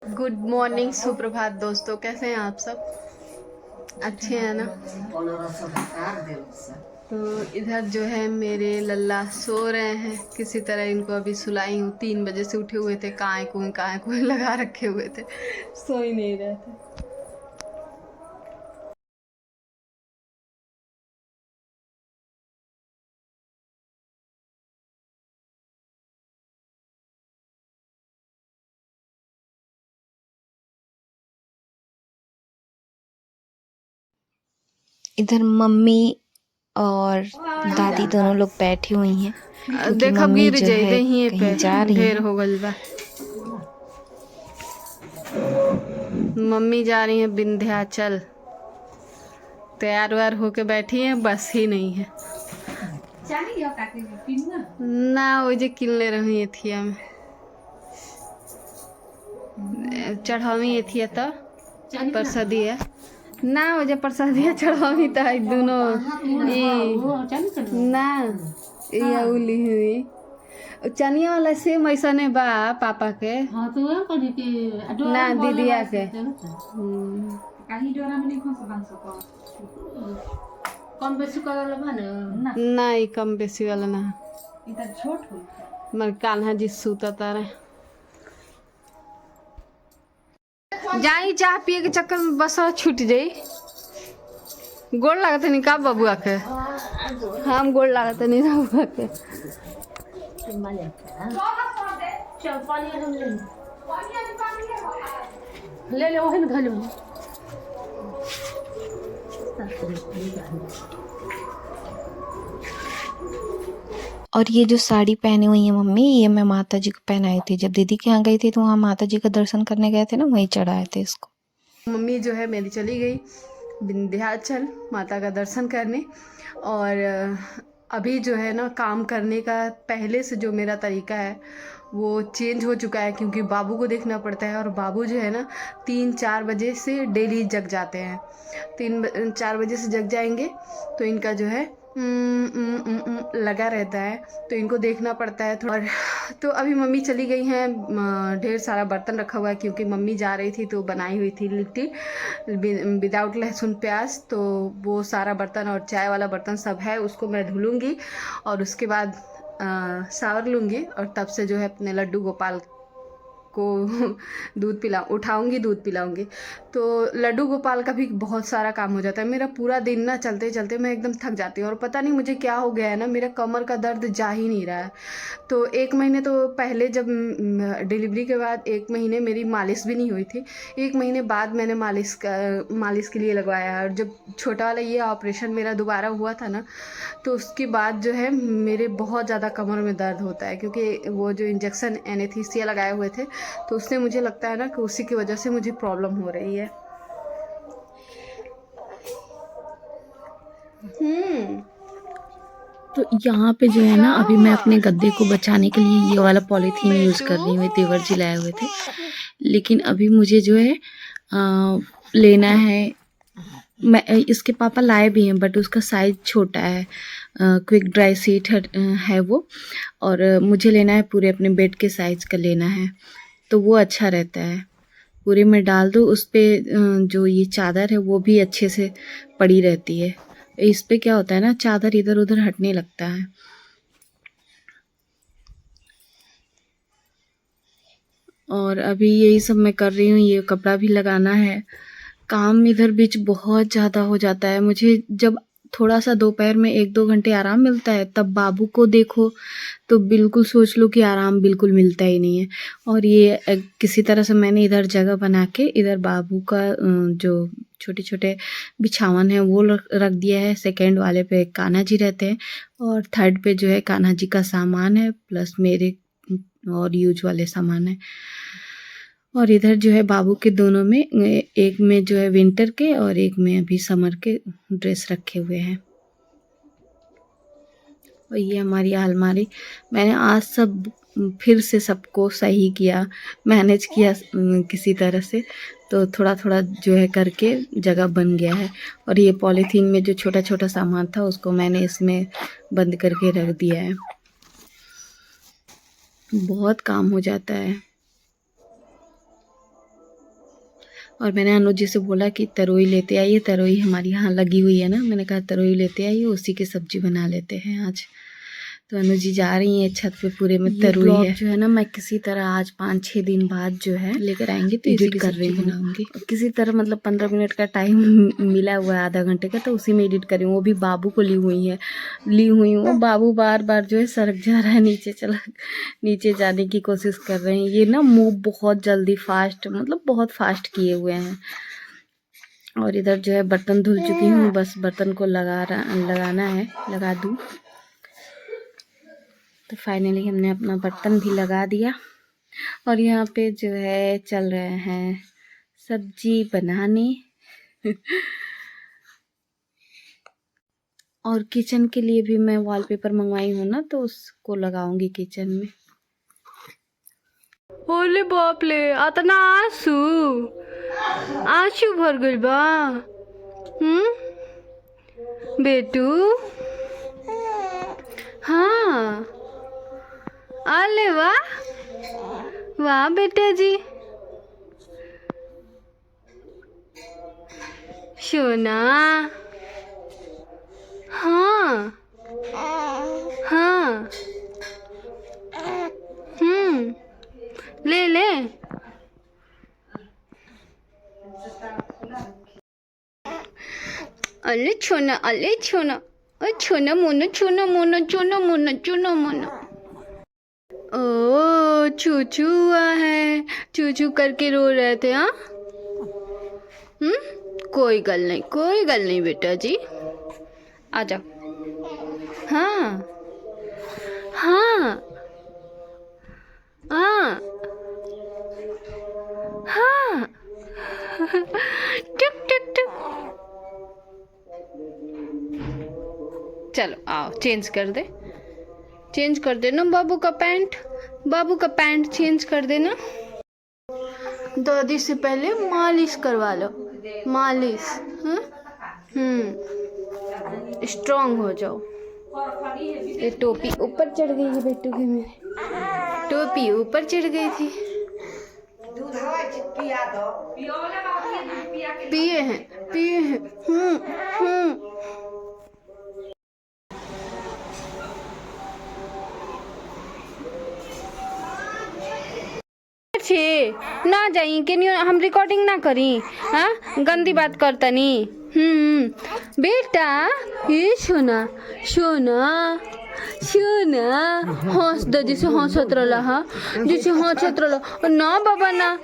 Good morning, सुप्रभात दोस्तों। कैसे हैं आप सब? अच्छे हैं ना? तो इधर जो है मेरे लल्ला सो रहे हैं किसी तरह। इनको अभी सुलाई हूँ। 3 बजे से उठे हुए थे, काय कुएं लगा रखे हुए थे, सो ही नहीं रहे थे। इधर मम्मी और दादी दोनों लोग बैठी हुई हैं क्योंकि देखब मम्मी गिर जो जाई है दही पे, कहीं जा रही ढेर हैं। हो गल बा। मम्मी जा रही है विंध्याचल। तैयार व्यार होके बैठी है, बस ही नहीं है ना। वो जे किनले रही एथिया में चढ़ावी एथिया तो प्रसादी है ना। वो जे प्रसादी चढ़ावी तो दोनों ना ये उली हुई चनिया वाला सेम ऐसा नहीं बा पापा के। हाँ तो ना दीदिया के कम बेसी वाला बा ना। नहीं कम बेसी वाला ना। इधर छोट हो मर कान्हा जी सूता तारे। जाई चाह पिए के चक्कर में बस छूट जाई। गोड़ लागत नहीं का बबुआ के? हम गोड़ लागत नहीं बबुआ के। ले ले वही में धो ले। और ये जो साड़ी पहनी हुई है मम्मी, ये मैं माता जी को पहनाई थी जब दीदी के यहाँ गई थी, तो वहाँ माता जी का दर्शन करने गए थे ना, वहीं चढ़ाए थे इसको। मम्मी जो है मेरी चली गई विंध्याचल माता का दर्शन करने। और अभी जो है ना काम करने का पहले से जो मेरा तरीका है वो चेंज हो चुका है, क्योंकि बाबू को देखना पड़ता है। और बाबू जो है ना 3-4 बजे से डेली जग जाते हैं। 3-4 बजे से जग जाएंगे तो इनका जो है लगा रहता है, तो इनको देखना पड़ता है थोड़ा। तो अभी मम्मी चली गई हैं। ढेर सारा बर्तन रखा हुआ है, क्योंकि मम्मी जा रही थी तो बनाई हुई थी लिट्टी विदाउट लहसुन प्याज। तो वो सारा बर्तन और चाय वाला बर्तन सब है, उसको मैं धुलूँगी और उसके बाद शावर लूँगी। और तब से जो है अपने लड्डू गोपाल को दूध उठाऊंगी, दूध पिलाऊंगी। तो लड्डू गोपाल का भी बहुत सारा काम हो जाता है। मेरा पूरा दिन ना चलते चलते मैं एकदम थक जाती हूँ, और पता नहीं मुझे क्या हो गया है ना, मेरा कमर का दर्द जा ही नहीं रहा है। तो 1 महीने तो पहले जब डिलीवरी के बाद 1 महीने मेरी मालिश भी नहीं हुई थी। 1 महीने बाद मैंने मालिश के लिए लगवाया। और जब छोटा वाला ये ऑपरेशन मेरा दोबारा हुआ था ना, तो उसके बाद जो है मेरे बहुत ज़्यादा कमर में दर्द होता है, क्योंकि वो जो इंजेक्शन एनेस्थीसिया लगाए हुए थे, तो उससे मुझे लगता है ना कि उसी की वजह से मुझे प्रॉब्लम हो रही है। तो यहाँ पे जो है ना, अभी मैं अपने गद्दे को बचाने के लिए ये वाला पॉलीथीन यूज़ कर रही हूँ, देवर जी लाए हुए थे। लेकिन अभी मुझे जो है लेना है। मैं इसके पापा लाए भी हैं, बट उसका साइज़ छोटा है। क्विक ड्राई सीट है वो। और मुझे लेना है पूरे अपने बेड के साइज़ का लेना है, तो वो अच्छा रहता है। पूरे में डाल दो, उस पर जो ये चादर है वो भी अच्छे से पड़ी रहती है। इस पे क्या होता है ना, चादर इधर उधर हटने लगता है। और अभी यही सब मैं कर रही हूँ, ये कपड़ा भी लगाना है। काम इधर बीच बहुत ज़्यादा हो जाता है मुझे। जब थोड़ा सा दोपहर में 1-2 घंटे आराम मिलता है, तब बाबू को देखो तो बिल्कुल सोच लो कि आराम बिल्कुल मिलता ही नहीं है। और ये किसी तरह से मैंने इधर जगह बना के इधर बाबू का जो छोटे छोटे बिछावन है वो रख दिया है। सेकंड वाले पे कान्हा जी रहते हैं, और थर्ड पे जो है कान्हा जी का सामान है, प्लस मेरे और यूज वाले सामान है। और इधर जो है बाबू के दोनों में, एक में जो है विंटर के और एक में अभी समर के ड्रेस रखे हुए हैं। और ये हमारी अलमारी, मैंने आज सब फिर से सबको सही किया, मैनेज किया किसी तरह से। तो थोड़ा थोड़ा जो है करके जगह बन गया है। और ये पॉलीथीन में जो छोटा छोटा सामान था उसको मैंने इसमें बंद करके रख दिया है। बहुत काम हो जाता है। और मैंने अनुज जी से बोला कि तरोई लेते आइए, तरोई हमारी यहाँ लगी हुई है ना, मैंने कहा तरोई लेते आइए, उसी की सब्जी बना लेते हैं आज। तो अनुज जी जा रही हैं छत पे, पूरे में तरोई है जो है ना, मैं किसी तरह आज 5-6 दिन बाद जो है लेकर आएंगे तो एडिट कर रही हूँ। किसी तरह मतलब 15 मिनट का टाइम मिला हुआ है, आधा घंटे का, तो उसी में एडिट कर रही हूँ। वो भी बाबू को ली हुई हूँ। बाबू बार बार जो है सरक जा रहा है नीचे जाने की कोशिश कर रहे हैं। ये ना मूव बहुत जल्दी फास्ट, मतलब बहुत फास्ट किए हुए हैं। और इधर जो है बर्तन धुल चुकी हूँ, बस बर्तन को लगाना है, लगा दूँ। तो फाइनली हमने अपना बर्तन भी लगा दिया और यहाँ पे जो है चल रहे हैं सब्जी बनाने। और किचन के लिए भी मैं वॉलपेपर मंगवाई हूँ ना, तो उसको लगाऊंगी किचन में। ओले बाप ले, अतना आंसू भर गइल बा। बेटू, हाँ, अले वाह वाह बेटा जी, सोना, हाँ हाँ, ले अले छोना, अले छोना, छोना मोना। ओ चूचू हुआ है, चूचू करके रो रहे थे। हाँ, कोई गल नहीं बेटा जी, आ जाओ। हाँ हाँ हाँ हाँ, टुक टुक टुक। चलो आओ, चेंज कर देना बाबू का पैंट चेंज कर देना। दादी से पहले मालिश करवा लो, मालिश। स्ट्रांग हो जाओ। ये टोपी ऊपर चढ़ गई है बेटू की, मेरे टोपी ऊपर चढ़ गई थी। पिए हैं। ना जाई के नहीं, हम रिकॉर्डिंग ना करी। हाँ, गंदी बात करतनी। बेटा, ये सोना हंस दो, जैसे हंसत रहा। हाँ, जैसे हंसत रहा। ना बाबा ना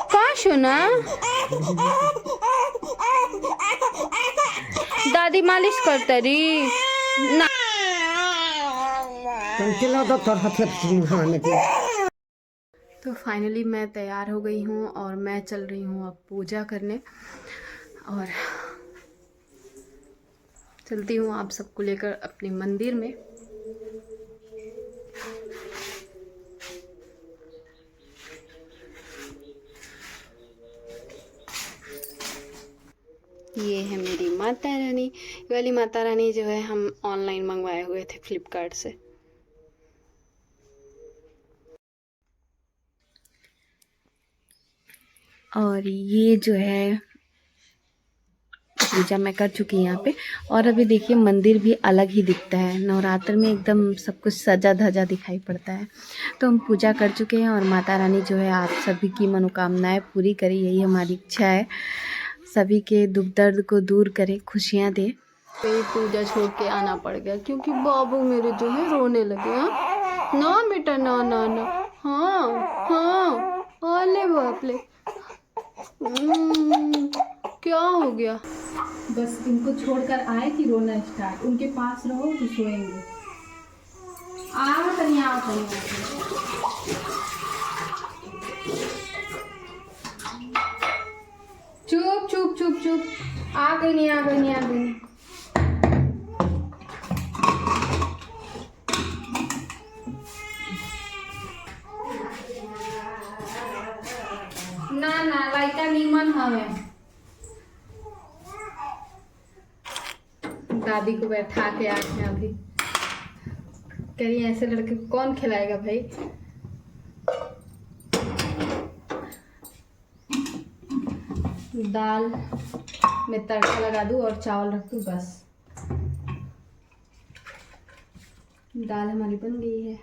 का सोना, दादी मालिश करता रही ना। तो फाइनली मैं तैयार हो गई हूँ और मैं चल रही हूँ अब पूजा करने, और चलती हूँ आप सबको लेकर अपने मंदिर में। ये है मेरी माता रानी। ये वाली माता रानी जो है हम ऑनलाइन मंगवाए हुए थे फ्लिपकार्ट से। और ये जो है पूजा मैं कर चुकी यहाँ पे। और अभी देखिए मंदिर भी अलग ही दिखता है, नवरात्र में एकदम सब कुछ सजा धजा दिखाई पड़ता है। तो हम पूजा कर चुके हैं और माता रानी जो है आप सभी की मनोकामनाएं पूरी करे, यही हमारी इच्छा है। सभी के दुख दर्द को दूर करे, खुशियाँ दे। पे पूजा छोड़ के आना पड़ गया क्योंकि बाबू मेरे जो है रोने लगे। हाँ ना बेटा, ना। हाँ, अले बाप ले, क्या हो गया? बस इनको छोड़कर आए कि रोना स्टार्ट, उनके पास रहो तो सोएंगे। आओ तनिया, चुप। आ गई नहीं। ना लाइटा नीमन हवे। दादी को बैठा के आए हैं अभी। कह रही है ऐसे लड़के को कौन खिलाएगा भाई। दाल में तड़का लगा दूँ और चावल रख दूँ बस। दाल हमारी बन गई है।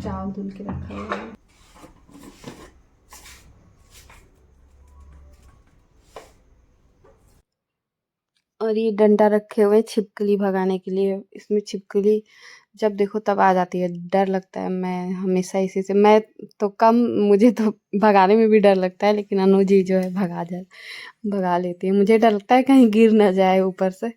चावल धुल के रखा हुआ है। और ये डंडा रखे हुए छिपकली भगाने के लिए। इसमें छिपकली जब देखो तब आ जाती है, डर लगता है। मैं हमेशा इसी से, मैं तो कम, मुझे तो भगाने में भी डर लगता है, लेकिन अनु जी जो है भगा लेती है। मुझे डर लगता है कहीं गिर ना जाए ऊपर से।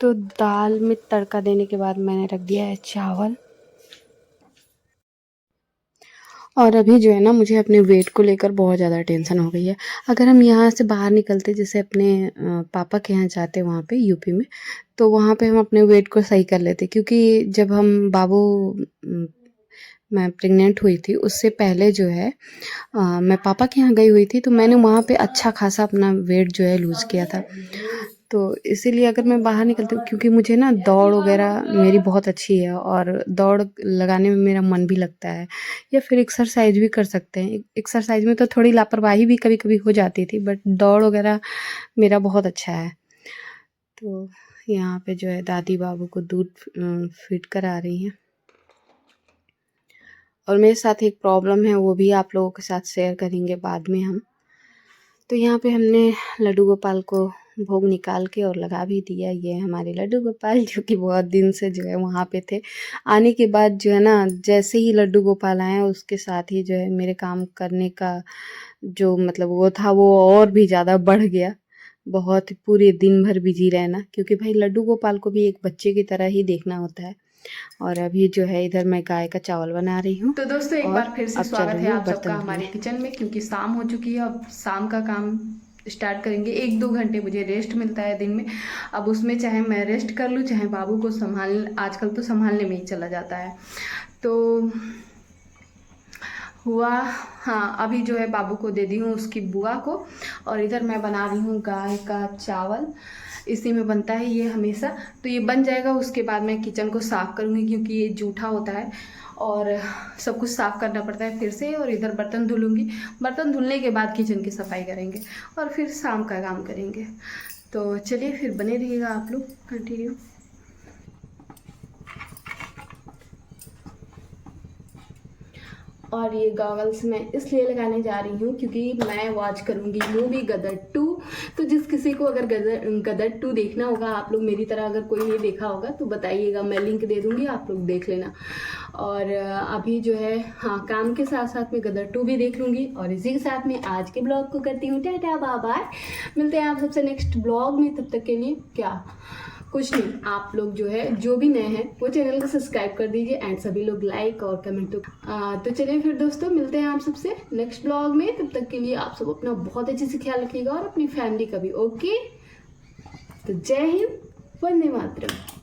तो दाल में तड़का देने के बाद मैंने रख दिया है चावल। और अभी जो है ना, मुझे अपने वेट को लेकर बहुत ज़्यादा टेंशन हो गई है। अगर हम यहाँ से बाहर निकलते, जैसे अपने पापा के यहाँ जाते वहाँ पे यूपी में, तो वहाँ पे हम अपने वेट को सही कर लेते। क्योंकि जब हम मैं प्रेग्नेंट हुई थी, उससे पहले जो है मैं पापा के यहाँ गई हुई थी, तो मैंने वहाँ पे अच्छा खासा अपना वेट जो है लूज़ किया था। तो इसीलिए अगर मैं बाहर निकलती हूँ, क्योंकि मुझे ना दौड़ वगैरह मेरी बहुत अच्छी है और दौड़ लगाने में मेरा मन भी लगता है, या फिर एक्सरसाइज भी कर सकते हैं। एक्सरसाइज में तो थोड़ी लापरवाही भी कभी कभी हो जाती थी, बट दौड़ वगैरह मेरा बहुत अच्छा है। तो यहाँ पे जो है दादी बाबू को दूध फीड करा रही हैं। और मेरे साथ एक प्रॉब्लम है, वो भी आप लोगों के साथ शेयर करेंगे बाद में हम। तो यहाँ पे हमने लड्डू गोपाल को भोग निकाल के और लगा भी दिया। ये हमारे लड्डू गोपाल जो कि बहुत दिन से जो है वहाँ पे थे। आने के बाद जो है ना, जैसे ही लड्डू गोपाल आए, उसके साथ ही जो है मेरे काम करने का जो मतलब वो था, वो और भी ज़्यादा बढ़ गया। बहुत पूरे दिन भर बिजी रहना, क्योंकि भाई लड्डू गोपाल को भी एक बच्चे की तरह ही देखना होता है। और अभी जो है इधर मैं गाय का चावल बना रही हूँ। तो दोस्तों एक बार फिर से स्वागत है आप सबका हमारे किचन में। क्योंकि शाम हो चुकी है, अब शाम का काम स्टार्ट करेंगे। 1-2 घंटे मुझे रेस्ट मिलता है दिन में। अब उसमें चाहे मैं रेस्ट कर लूँ, चाहे बाबू को आजकल तो संभालने में ही चला जाता है। तो हुआ, हाँ, अभी जो है बाबू को दे दी हूँ उसकी बुआ को। और इधर मैं बना रही हूँ गाय का चावल। इसी में बनता है ये हमेशा। तो ये बन जाएगा, उसके बाद मैं किचन को साफ़ करूँगी, क्योंकि ये जूठा होता है और सब कुछ साफ़ करना पड़ता है फिर से। और इधर बर्तन धुलूँगी। बर्तन धुलने के बाद किचन की सफाई करेंगे और फिर शाम का काम करेंगे। तो चलिए फिर बने रहिएगा आप लोग, कंटिन्यू। और ये गॉगल्स मैं इसलिए लगाने जा रही हूँ क्योंकि मैं वॉच करूँगी मूवी गदर 2। तो जिस किसी को अगर गदर 2 देखना होगा, आप लोग मेरी तरह अगर कोई नहीं देखा होगा तो बताइएगा, मैं लिंक दे दूँगी, आप लोग देख लेना। और अभी जो है, हाँ, काम के साथ साथ में गदर 2 भी देख लूँगी। और इसी के साथ में आज के ब्लॉग को करती हूँ टाटा बाय बाय। मिलते हैं आप सबसे नेक्स्ट ब्लॉग में। तब तक के लिए क्या, कुछ नहीं, आप लोग जो है, जो भी नए हैं वो चैनल को सब्सक्राइब कर दीजिए एंड सभी लोग लाइक और कमेंट तो चलिए फिर दोस्तों, मिलते हैं आप सबसे नेक्स्ट ब्लॉग में। तब तक के लिए आप सब अपना बहुत अच्छे से ख्याल रखिएगा और अपनी फैमिली का भी। ओके, तो जय हिंद, वंदे मातरम।